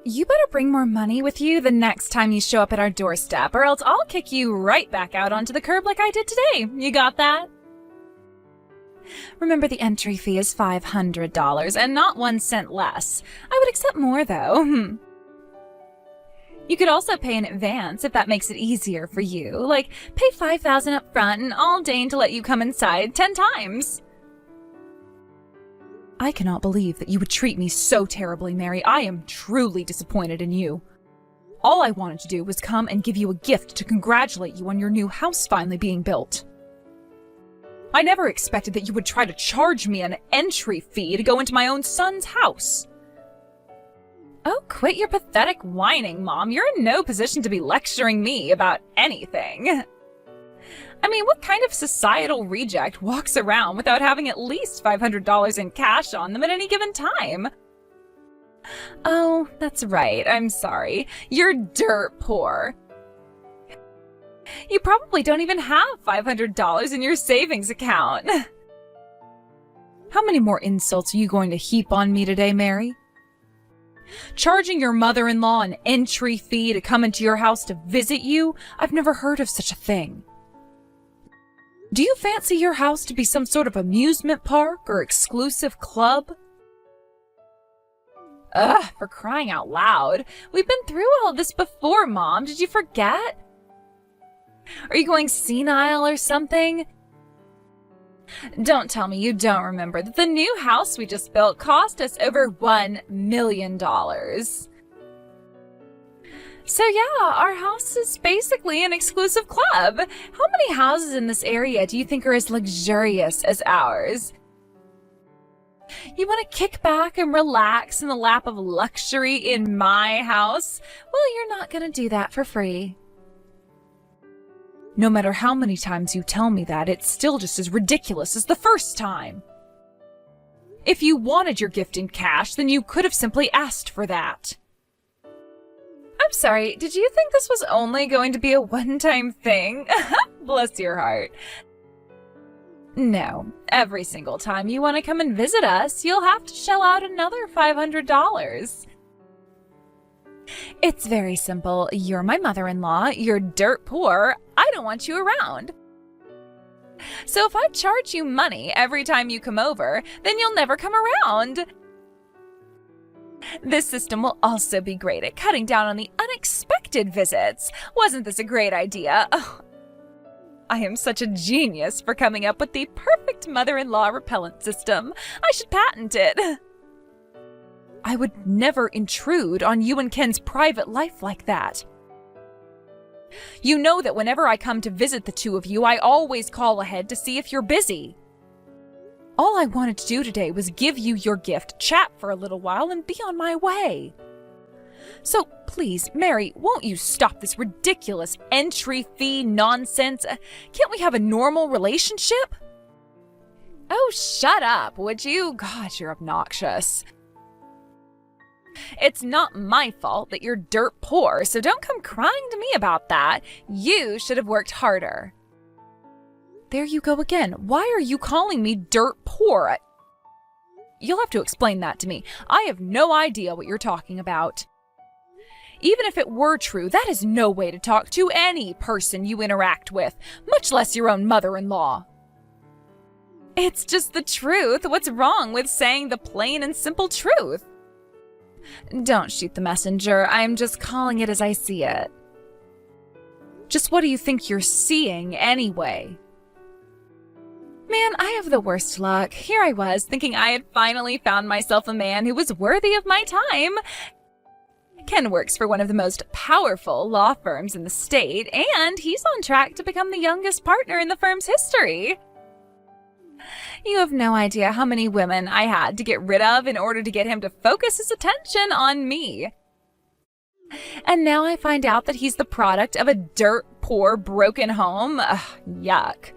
You better bring more money with you the next time you show up at our doorstep, or else I'll kick you right back out onto the curb like I did today. You got that? Remember, the entry fee is $500 and not 1 cent less. I would accept more, though. You could also pay in advance if that makes it easier for you. Like, pay $5,000 up front and I'll deign to let you come inside 10 times. I cannot believe that you would treat me so terribly, Mary. I am truly disappointed in you. All I wanted to do was come and give you a gift to congratulate you on your new house finally being built. I never expected that you would try to charge me an entry fee to go into my own son's house. Oh, quit your pathetic whining, Mom. You're in no position to be lecturing me about anything. I mean, what kind of societal reject walks around without having at least $500 in cash on them at any given time? Oh, that's right. I'm sorry. You're dirt poor. You probably don't even have $500 in your savings account. How many more insults are you going to heap on me today, Mary? Charging your mother-in-law an entry fee to come into your house to visit you? I've never heard of such a thing. Do you fancy your house to be some sort of amusement park or exclusive club? Ugh, for crying out loud. We've been through all this before, Mom. Did you forget? Are you going senile or something? Don't tell me you don't remember that the new house we just built cost us over $1 million. So yeah, our house is basically an exclusive club. How many houses in this area do you think are as luxurious as ours? You want to kick back and relax in the lap of luxury in my house? Well, you're not going to do that for free. No matter how many times you tell me that, it's still just as ridiculous as the first time. If you wanted your gift in cash, then you could have simply asked for that. I'm sorry, did you think this was only going to be a one-time thing? Bless your heart. No, every single time you want to come and visit us, you'll have to shell out another $500. It's very simple. You're my mother-in-law, you're dirt poor, I don't want you around. So if I charge you money every time you come over, then you'll never come around. This system will also be great at cutting down on the unexpected visits. Wasn't this a great idea? Oh, I am such a genius for coming up with the perfect mother-in-law repellent system. I should patent it. I would never intrude on you and Ken's private life like that. You know that whenever I come to visit the two of you, I always call ahead to see if you're busy. All I wanted to do today was give you your gift, chat for a little while, and be on my way. So please, Mary, won't you stop this ridiculous entry fee nonsense? Can't we have a normal relationship? Oh, shut up, would you? God, you're obnoxious. It's not my fault that you're dirt poor, so don't come crying to me about that. You should have worked harder. There you go again. Why are you calling me dirt poor? You'll have to explain that to me. I have no idea what you're talking about. Even if it were true, that is no way to talk to any person you interact with, much less your own mother-in-law. It's just the truth. What's wrong with saying the plain and simple truth? Don't shoot the messenger. I'm just calling it as I see it. Just what do you think you're seeing anyway? Man, I have the worst luck. Here I was, thinking I had finally found myself a man who was worthy of my time. Ken works for one of the most powerful law firms in the state, and he's on track to become the youngest partner in the firm's history. You have no idea how many women I had to get rid of in order to get him to focus his attention on me. And now I find out that he's the product of a dirt poor, broken home. Ugh, yuck.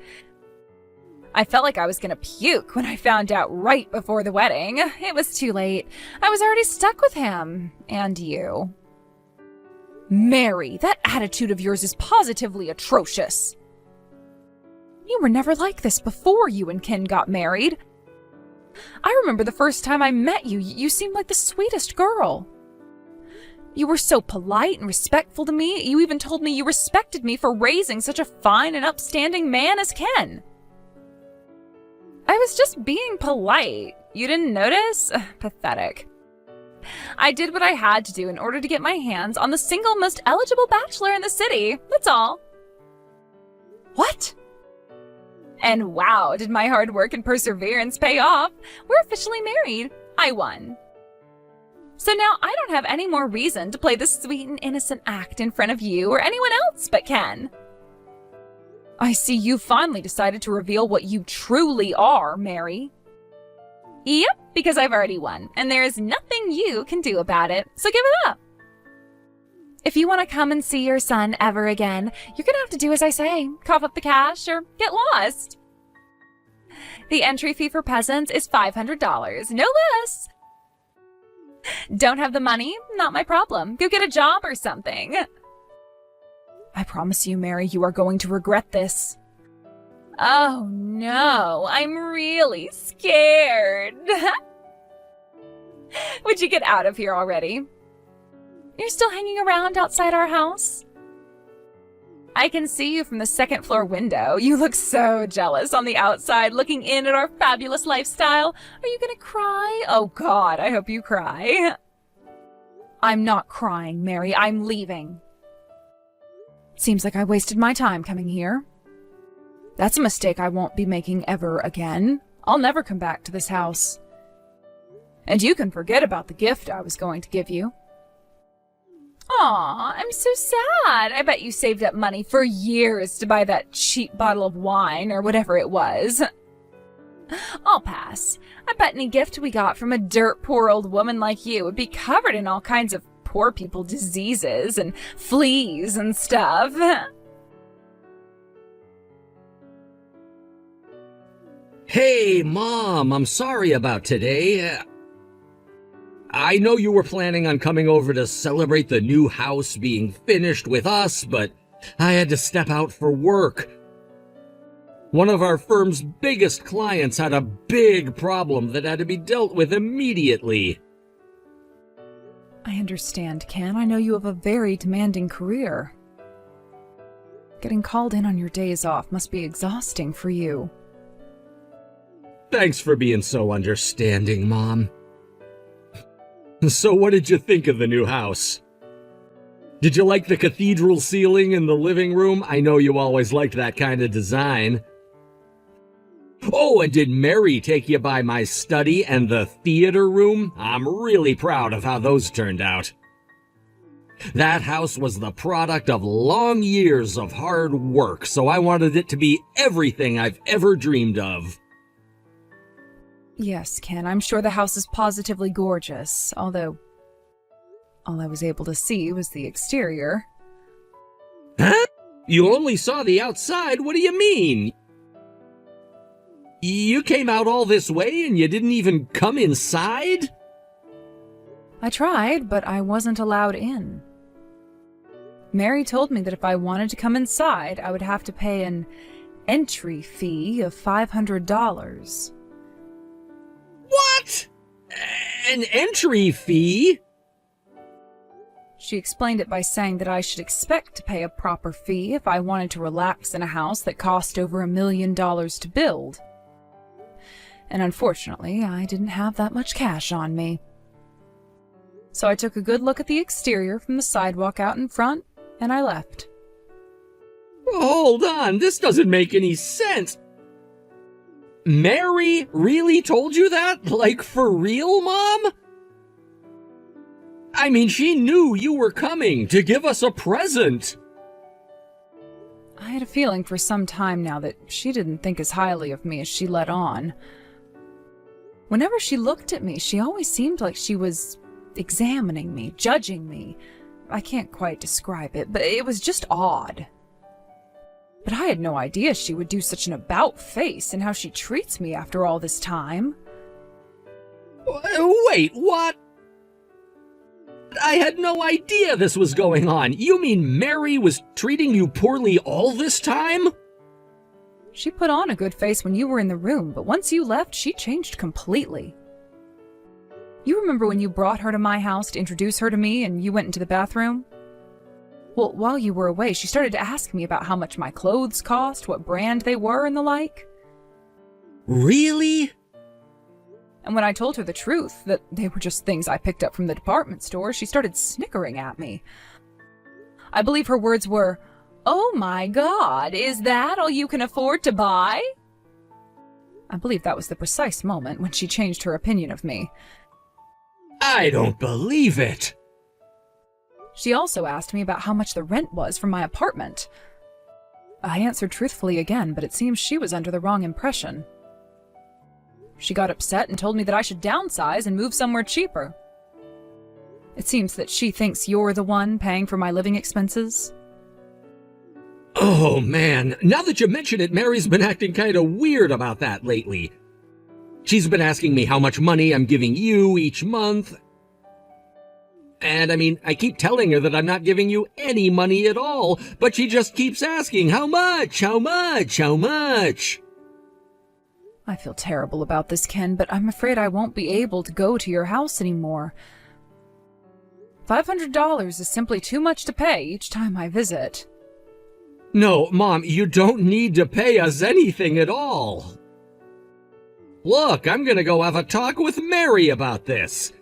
I felt like I was gonna puke when I found out right before the wedding. It was too late. I was already stuck with him. And you. Mary, that attitude of yours is positively atrocious. You were never like this before you and Ken got married. I remember the first time I met you, you seemed like the sweetest girl. You were so polite and respectful to me. You even told me you respected me for raising such a fine and upstanding man as Ken. I was just being polite. You didn't notice? Pathetic. I did what I had to do in order to get my hands on the single most eligible bachelor in the city. That's all. What? And wow, did my hard work and perseverance pay off. We're officially married. I won. So now I don't have any more reason to play this sweet and innocent act in front of you or anyone else but Ken. I see you finally decided to reveal what you truly are, Mary. Yep, because I've already won, and there is nothing you can do about it, so give it up. If you want to come and see your son ever again, you're going to have to do as I say, cough up the cash or get lost. The entry fee for peasants is $500, no less. Don't have the money? Not my problem. Go get a job or something. I promise you, Mary, you are going to regret this. Oh no, I'm really scared. Would you get out of here already? You're still hanging around outside our house? I can see you from the second floor window. You look so jealous on the outside, looking in at our fabulous lifestyle. Are you gonna cry? Oh God, I hope you cry. I'm not crying, Mary. I'm leaving. Seems like I wasted my time coming here. That's a mistake I won't be making ever again. I'll never come back to this house. And you can forget about the gift I was going to give you. Aw, I'm so sad. I bet you saved up money for years to buy that cheap bottle of wine or whatever it was. I'll pass. I bet any gift we got from a dirt poor old woman like you would be covered in all kinds of poor people diseases and fleas and stuff. Hey, Mom, I'm sorry about today. I know you were planning on coming over to celebrate the new house being finished with us, but I had to step out for work. One of our firm's biggest clients had a big problem that had to be dealt with immediately. I understand, Ken. I know you have a very demanding career. Getting called in on your days off must be exhausting for you. Thanks for being so understanding, Mom. So what did you think of the new house? Did you like the cathedral ceiling in the living room? I know you always liked that kind of design. Oh, and did Mary take you by my study and the theater room? I'm really proud of how those turned out. That house was the product of long years of hard work, so I wanted it to be everything I've ever dreamed of. Yes, Ken, I'm sure the house is positively gorgeous, although all I was able to see was the exterior. Huh? You only saw the outside? What do you mean? You came out all this way and you didn't even come inside? I tried, but I wasn't allowed in. Mary told me that if I wanted to come inside, I would have to pay an entry fee of $500. What? An entry fee? She explained it by saying that I should expect to pay a proper fee if I wanted to relax in a house that cost over $1 million to build. And unfortunately, I didn't have that much cash on me. So I took a good look at the exterior from the sidewalk out in front, and I left. Hold on, this doesn't make any sense. Mary really told you that? Like, for real, Mom? I mean, she knew you were coming to give us a present. I had a feeling for some time now that she didn't think as highly of me as she let on. Whenever she looked at me, she always seemed like she was examining me, judging me. I can't quite describe it, but it was just odd. But I had no idea she would do such an about-face in how she treats me after all this time. Wait, what? I had no idea this was going on. You mean Mary was treating you poorly all this time? She put on a good face when you were in the room, but once you left, she changed completely. You remember when you brought her to my house to introduce her to me and you went into the bathroom? Well, while you were away, she started to ask me about how much my clothes cost, what brand they were, and the like. Really? And when I told her the truth, that they were just things I picked up from the department store, she started snickering at me. I believe her words were, "Oh my God, is that all you can afford to buy?" I believe that was the precise moment when she changed her opinion of me. I don't believe it. She also asked me about how much the rent was for my apartment. I answered truthfully again, but it seems she was under the wrong impression. She got upset and told me that I should downsize and move somewhere cheaper. It seems that she thinks you're the one paying for my living expenses. Oh man, now that you mention it, Mary's been acting kind of weird about that lately. She's been asking me how much money I'm giving you each month. And I mean, I keep telling her that I'm not giving you any money at all, but she just keeps asking, how much, how much, how much? I feel terrible about this, Ken, but I'm afraid I won't be able to go to your house anymore. $500 is simply too much to pay each time I visit. No, Mom, you don't need to pay us anything at all. Look, I'm gonna go have a talk with Mary about this.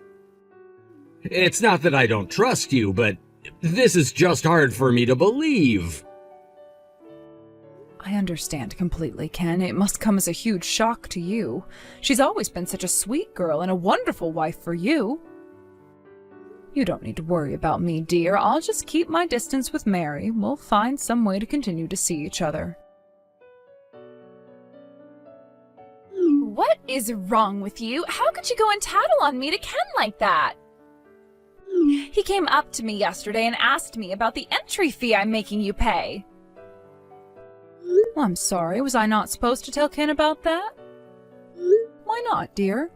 It's not that I don't trust you, but this is just hard for me to believe. I understand completely, Ken. It must come as a huge shock to you. She's always been such a sweet girl and a wonderful wife for you. You don't need to worry about me, dear. I'll just keep my distance with Mary. We'll find some way to continue to see each other. What is wrong with you? How could you go and tattle on me to Ken like that? He came up to me yesterday and asked me about the entry fee I'm making you pay. Well, I'm sorry. Was I not supposed to tell Ken about that? Why not, dear?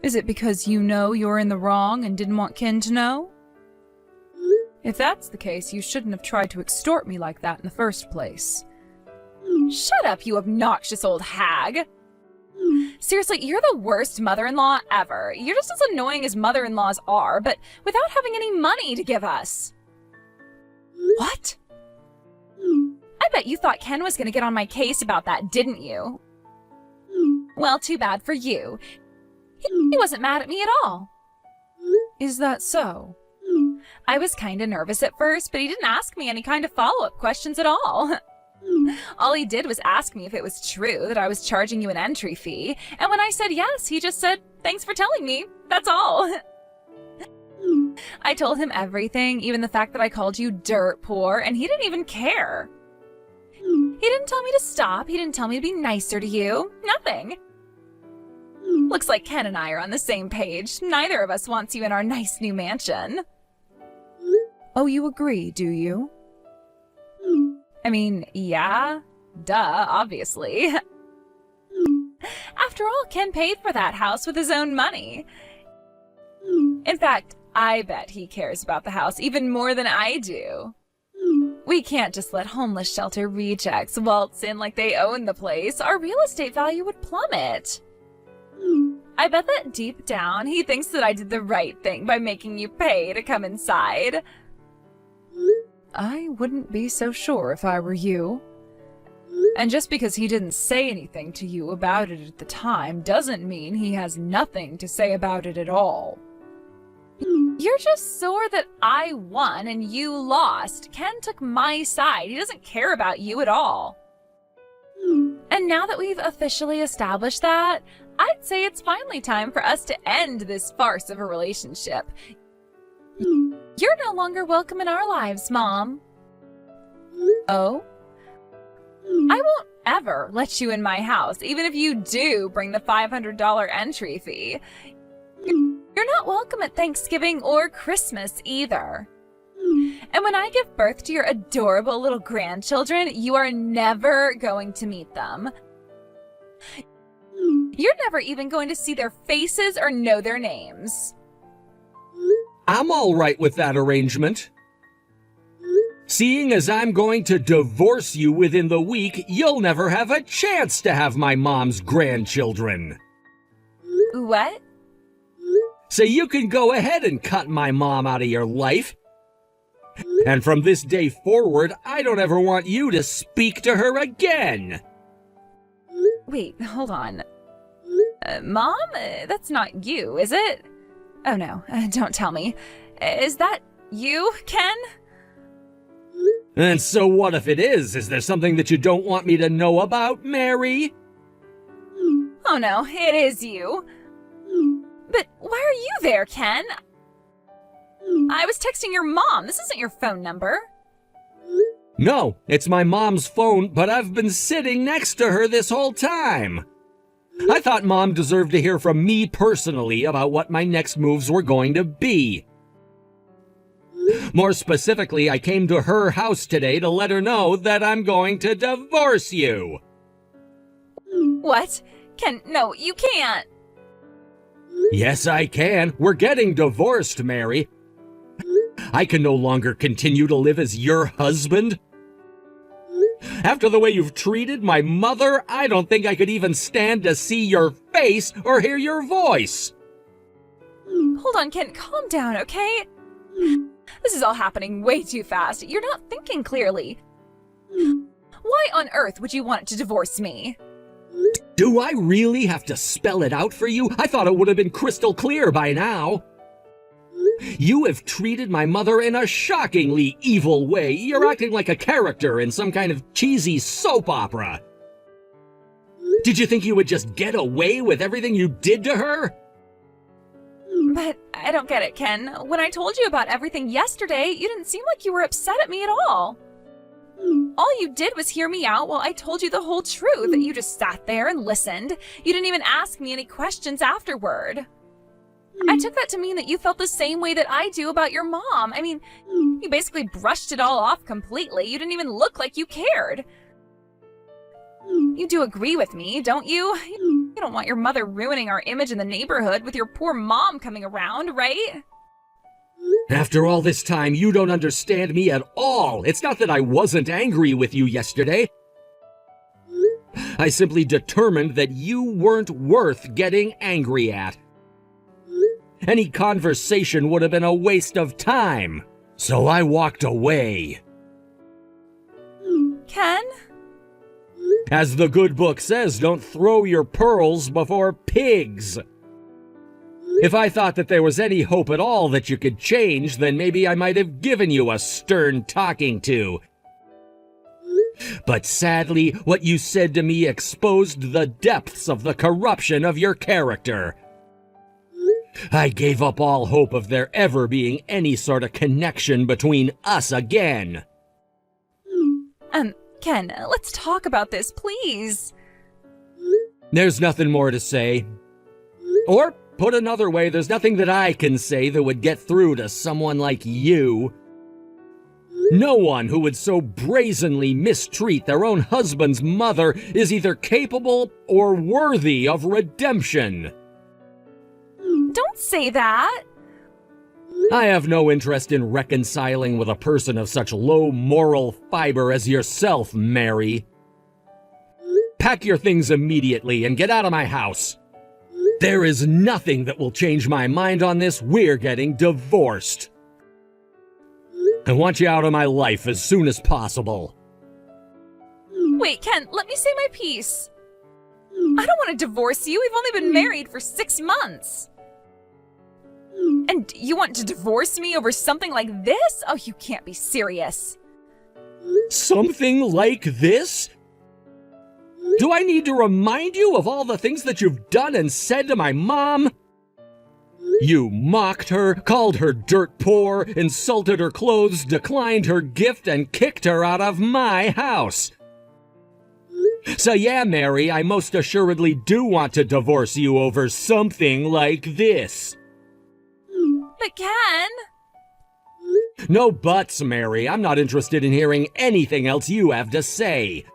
Is it because you know you're in the wrong and didn't want Ken to know? If that's the case, you shouldn't have tried to extort me like that in the first place. Shut up, you obnoxious old hag. Seriously, you're the worst mother-in-law ever. You're just as annoying as mother-in-laws are, but without having any money to give us. What? I bet you thought Ken was going to get on my case about that, didn't you? Well, too bad for you. He wasn't mad at me at all. Is that so? I was kind of nervous at first, but he didn't ask me any kind of follow-up questions at all. All he did was ask me if it was true that I was charging you an entry fee, and when I said yes, he just said, "Thanks for telling me, that's all." I told him everything, even the fact that I called you dirt poor, and he didn't even care. He didn't tell me to stop, he didn't tell me to be nicer to you, nothing. Looks like Ken and I are on the same page. Neither of us wants you in our nice new mansion. Oh, you agree, do you? I mean, yeah, duh, obviously. After all, Ken paid for that house with his own money. In fact, I bet he cares about the house even more than I do. We can't just let homeless shelter rejects waltz in like they own the place. Our real estate value would plummet. I bet that deep down he thinks that I did the right thing by making you pay to come inside. I wouldn't be so sure if I were you. And just because he didn't say anything to you about it at the time doesn't mean he has nothing to say about it at all. You're just sore that I won and you lost. Ken took my side. He doesn't care about you at all. And now that we've officially established that, I'd say it's finally time for us to end this farce of a relationship. You're no longer welcome in our lives, Mom. Oh? I won't ever let you in my house, even if you do bring the $500 entry fee. You're not welcome at Thanksgiving or Christmas either. And when I give birth to your adorable little grandchildren, you are never going to meet them. You're never even going to see their faces or know their names. I'm all right with that arrangement. Seeing as I'm going to divorce you within the week, you'll never have a chance to have my mom's grandchildren. What? So you can go ahead and cut my mom out of your life. And from this day forward, I don't ever want you to speak to her again. Wait, hold on. Mom? That's not you, is it? Oh no, don't tell me. Is that you, Ken? And so what if it is? Is there something that you don't want me to know about, Mary? Oh no, it is you. But why are you there, Ken? I was texting your mom. This isn't your phone number. No, it's my mom's phone, but I've been sitting next to her this whole time. I thought Mom deserved to hear from me personally about what my next moves were going to be. More specifically, I came to her house today to let her know that I'm going to divorce you. What? Ken, no, you can't. Yes, I can. We're getting divorced, Mary. I can no longer continue to live as your husband. After the way you've treated my mother, I don't think I could even stand to see your face or hear your voice. Hold on, Ken, calm down, okay? This is all happening way too fast. You're not thinking clearly. Why on earth would you want to divorce me? Do I really have to spell it out for you? I thought it would have been crystal clear by now. You have treated my mother in a shockingly evil way. You're acting like a character in some kind of cheesy soap opera. Did you think you would just get away with everything you did to her? But I don't get it, Ken. When I told you about everything yesterday, you didn't seem like you were upset at me at all. All you did was hear me out while I told you the whole truth. You just sat there and listened. You didn't even ask me any questions afterward. I took that to mean that you felt the same way that I do about your mom. I mean, you basically brushed it all off completely. You didn't even look like you cared. You do agree with me, don't you? You don't want your mother ruining our image in the neighborhood with your poor mom coming around, right? After all this time, you don't understand me at all. It's not that I wasn't angry with you yesterday. I simply determined that you weren't worth getting angry at. Any conversation would have been a waste of time, so I walked away. Ken? As the good book says, don't throw your pearls before pigs. If I thought that there was any hope at all that you could change, then maybe I might have given you a stern talking to. But sadly, what you said to me exposed the depths of the corruption of your character. I gave up all hope of there ever being any sort of connection between us again. Ken, let's talk about this, please. There's nothing more to say. Or, put another way, there's nothing that I can say that would get through to someone like you. No one who would so brazenly mistreat their own husband's mother is either capable or worthy of redemption. Don't say that. I have no interest in reconciling with a person of such low moral fiber as yourself, Mary. Pack your things immediately and get out of my house. There is nothing that will change my mind on this. We're getting divorced. I want you out of my life as soon as possible. Wait, Ken, let me say my piece. I don't want to divorce you. We've only been married for 6 months. And you want to divorce me over something like this? Oh, you can't be serious. Something like this? Do I need to remind you of all the things that you've done and said to my mom? You mocked her, called her dirt poor, insulted her clothes, declined her gift, and kicked her out of my house. So yeah, Mary, I most assuredly do want to divorce you over something like this. But Ken... No buts, Mary. I'm not interested in hearing anything else you have to say.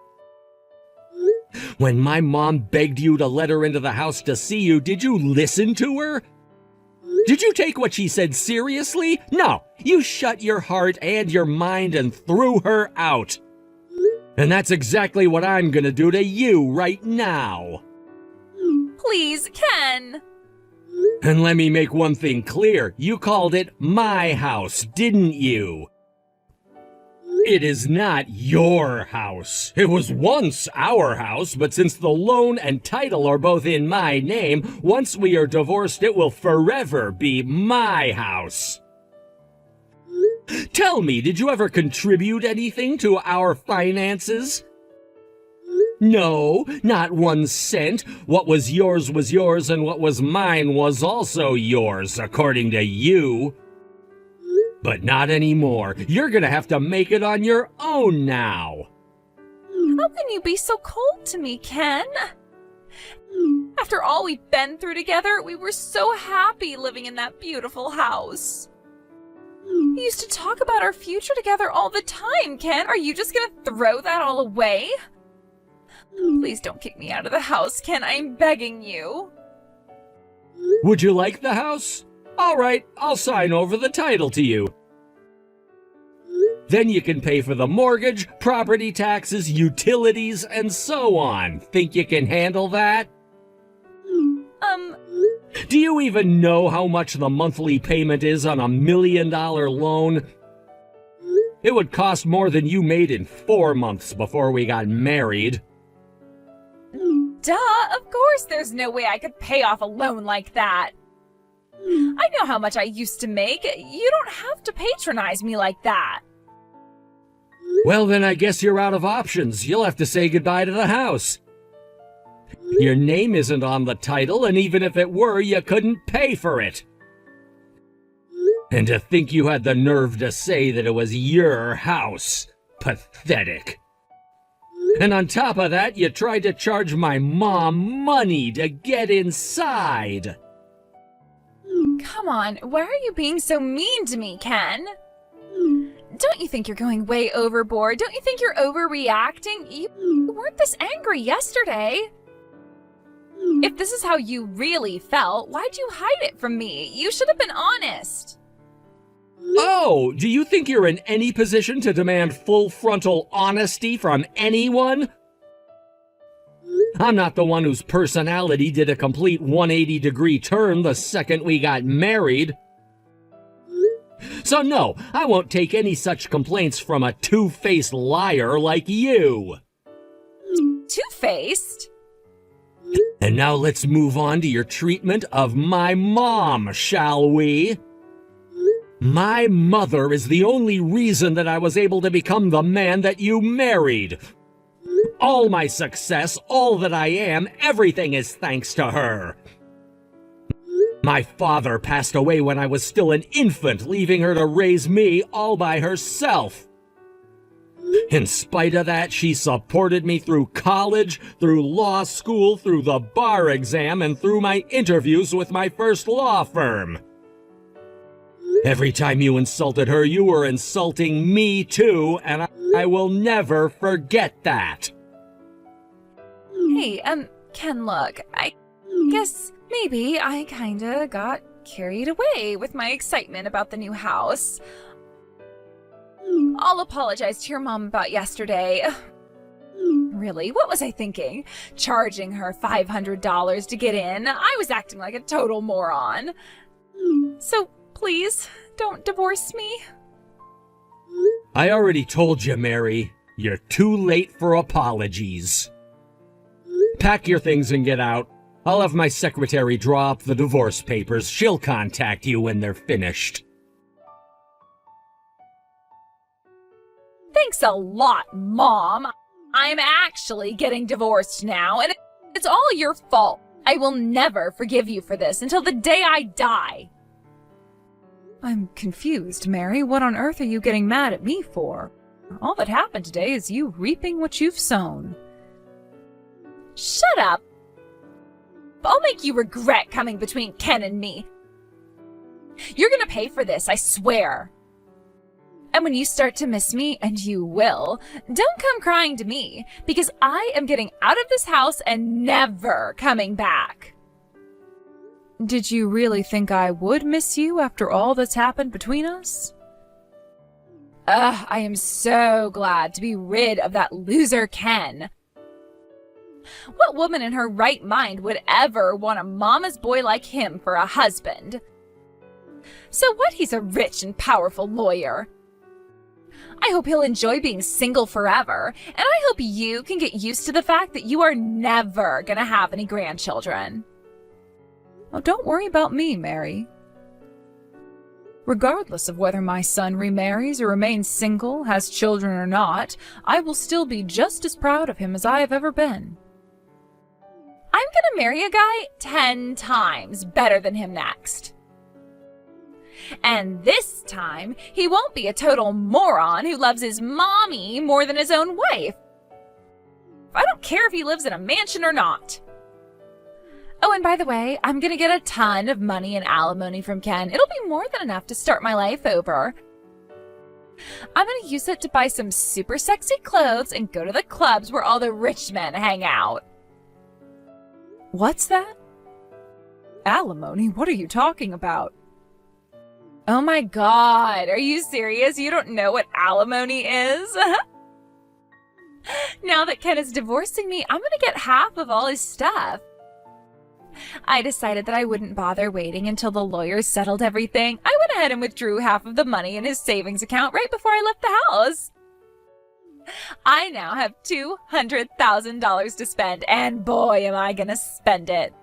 When my mom begged you to let her into the house to see you, did you listen to her? Did you take what she said seriously? No, you shut your heart and your mind and threw her out. And that's exactly what I'm gonna do to you right now. Please, Ken. And let me make one thing clear. You called it my house, didn't you? It is not your house. It was once our house, but since the loan and title are both in my name, once we are divorced, it will forever be my house. Tell me, did you ever contribute anything to our finances? No, not 1 cent. What was yours, and what was mine was also yours, according to you. But not anymore. You're gonna have to make it on your own now. How can you be so cold to me, Ken? After all we've been through together, we were so happy living in that beautiful house. We used to talk about our future together all the time, Ken. Are you just gonna throw that all away? Please don't kick me out of the house, Ken. I'm begging you. Would you like the house? All right, I'll sign over the title to you. Then you can pay for the mortgage, property taxes, utilities, and so on. Think you can handle that? Do you even know how much the monthly payment is on $1 million loan? It would cost more than you made in 4 months before we got married. Duh, of course there's no way I could pay off a loan like that. I know how much I used to make. You don't have to patronize me like that. Well, then I guess you're out of options. You'll have to say goodbye to the house. Your name isn't on the title, and even if it were, you couldn't pay for it. And to think you had the nerve to say that it was your house. Pathetic. And on top of that, you tried to charge my mom money to get inside. Come on, why are you being so mean to me, Ken? Don't you think you're going way overboard? Don't you think you're overreacting? You weren't this angry yesterday. If this is how you really felt, why'd you hide it from me? You should have been honest. Oh, do you think you're in any position to demand full frontal honesty from anyone? I'm not the one whose personality did a complete 180-degree turn the second we got married. So no, I won't take any such complaints from a two-faced liar like you. Two-faced? And now let's move on to your treatment of my mom, shall we? My mother is the only reason that I was able to become the man that you married. All my success, all that I am, everything is thanks to her. My father passed away when I was still an infant, leaving her to raise me all by herself. In spite of that, she supported me through college, through law school, through the bar exam, and through my interviews with my first law firm. Every time you insulted her, you were insulting me too, and I will never forget that. Hey, Ken, look, I guess maybe I kinda got carried away with my excitement about the new house. I'll apologize to your mom about yesterday. Really, what was I thinking? Charging her $500 to get in? I was acting like a total moron. So please, don't divorce me. I already told you, Mary. You're too late for apologies. Pack your things and get out. I'll have my secretary draw up the divorce papers. She'll contact you when they're finished. Thanks a lot, Mom. I'm actually getting divorced now, and it's all your fault. I will never forgive you for this until the day I die. I'm confused, Mary. What on earth are you getting mad at me for? All that happened today is you reaping what you've sown. Shut up. I'll make you regret coming between Ken and me. You're gonna pay for this, I swear. And when you start to miss me, and you will, don't come crying to me, because I am getting out of this house and never coming back. Did you really think I would miss you after all that's happened between us? I am so glad to be rid of that loser Ken. What woman in her right mind would ever want a mama's boy like him for a husband? So what, he's a rich and powerful lawyer. I hope he'll enjoy being single forever, and I hope you can get used to the fact that you are never gonna have any grandchildren. Oh, don't worry about me, Mary. Regardless of whether my son remarries or remains single, has children or not, I will still be just as proud of him as I have ever been. I'm gonna marry a guy 10 times better than him next. And this time, he won't be a total moron who loves his mommy more than his own wife. I don't care if he lives in a mansion or not. Oh, and by the way, I'm gonna get a ton of money in alimony from Ken. It'll be more than enough to start my life over. I'm gonna use it to buy some super sexy clothes and go to the clubs where all the rich men hang out. What's that? Alimony? What are you talking about? Oh my god, are you serious? You don't know what alimony is? Now that Ken is divorcing me, I'm gonna get half of all his stuff. I decided that I wouldn't bother waiting until the lawyers settled everything. I went ahead and withdrew half of the money in his savings account right before I left the house. I now have $200,000 to spend, and boy, am I gonna spend it.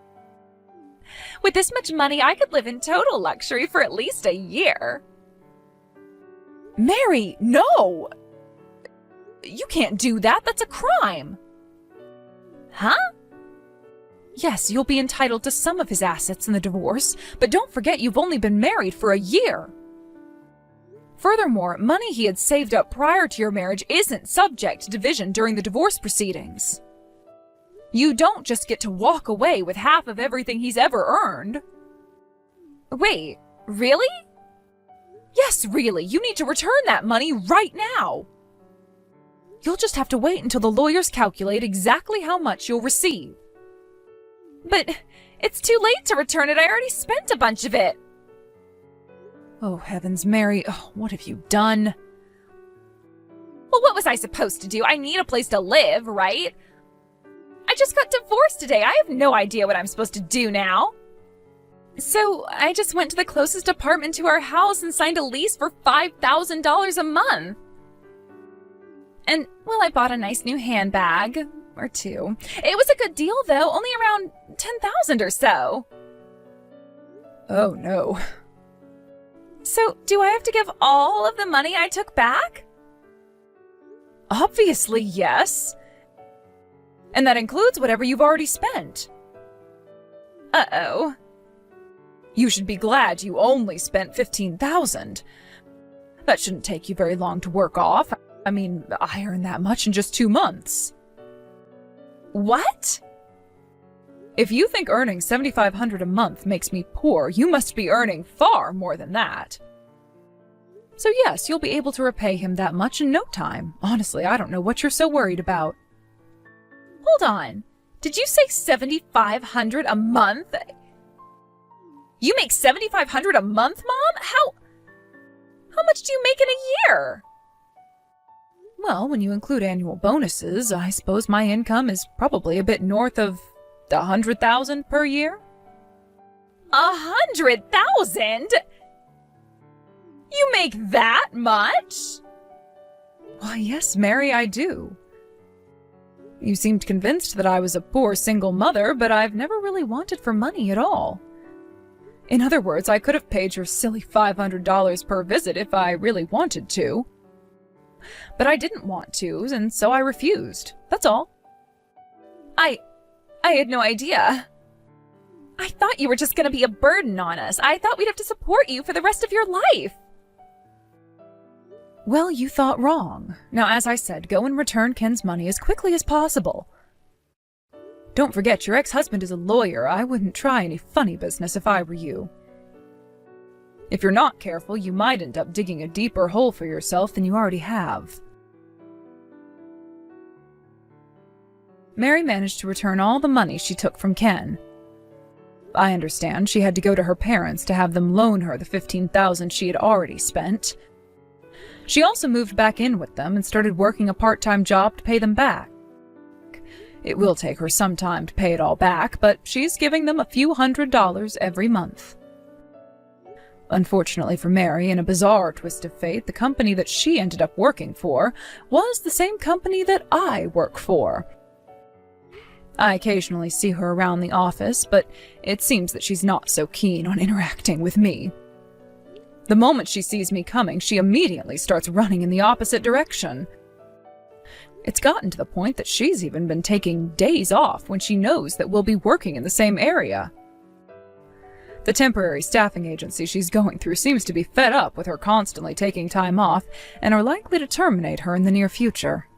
With this much money, I could live in total luxury for at least a year. Mary, no! You can't do that. That's a crime. Huh? Yes, you'll be entitled to some of his assets in the divorce, but don't forget you've only been married for a year. Furthermore, money he had saved up prior to your marriage isn't subject to division during the divorce proceedings. You don't just get to walk away with half of everything he's ever earned. Wait, really? Yes, really. You need to return that money right now. You'll just have to wait until the lawyers calculate exactly how much you'll receive. But it's too late to return it. I already spent a bunch of it. Oh, heavens, Mary. Oh, what have you done? Well, what was I supposed to do? I need a place to live, right? I just got divorced today. I have no idea what I'm supposed to do now. So I just went to the closest apartment to our house and signed a lease for $5,000 a month. And, well, I bought a nice new handbag or two. It was a good deal, though, only around $10,000 or so. Oh, no. So, do I have to give all of the money I took back? Obviously, yes. And that includes whatever you've already spent. Uh-oh. You should be glad you only spent $15,000. That shouldn't take you very long to work off. I mean, I earned that much in just 2 months. What? If you think earning $7,500 a month makes me poor, you must be earning far more than that. So yes, you'll be able to repay him that much in no time. Honestly, I don't know what you're so worried about. Hold on. Did you say $7,500 a month? You make $7,500 a month, Mom? How much do you make in a year? Well, when you include annual bonuses, I suppose my income is probably a bit north of $100,000 per year. 100,000? You make that much? Why, yes, Mary, I do. You seemed convinced that I was a poor single mother, but I've never really wanted for money at all. In other words, I could have paid your silly $500 per visit if I really wanted to. But I didn't want to, and so I refused. That's all. I had no idea. I thought you were just going to be a burden on us. I thought we'd have to support you for the rest of your life. Well, you thought wrong. Now, as I said, go and return Ken's money as quickly as possible. Don't forget, your ex-husband is a lawyer. I wouldn't try any funny business if I were you. If you're not careful, you might end up digging a deeper hole for yourself than you already have. Mary managed to return all the money she took from Ken. I understand she had to go to her parents to have them loan her the $15,000 she had already spent. She also moved back in with them and started working a part-time job to pay them back. It will take her some time to pay it all back, but she's giving them a few $100s every month. Unfortunately for Mary, in a bizarre twist of fate, the company that she ended up working for was the same company that I work for. I occasionally see her around the office, but it seems that she's not so keen on interacting with me. The moment she sees me coming, she immediately starts running in the opposite direction. It's gotten to the point that she's even been taking days off when she knows that we'll be working in the same area. The temporary staffing agency she's going through seems to be fed up with her constantly taking time off and are likely to terminate her in the near future.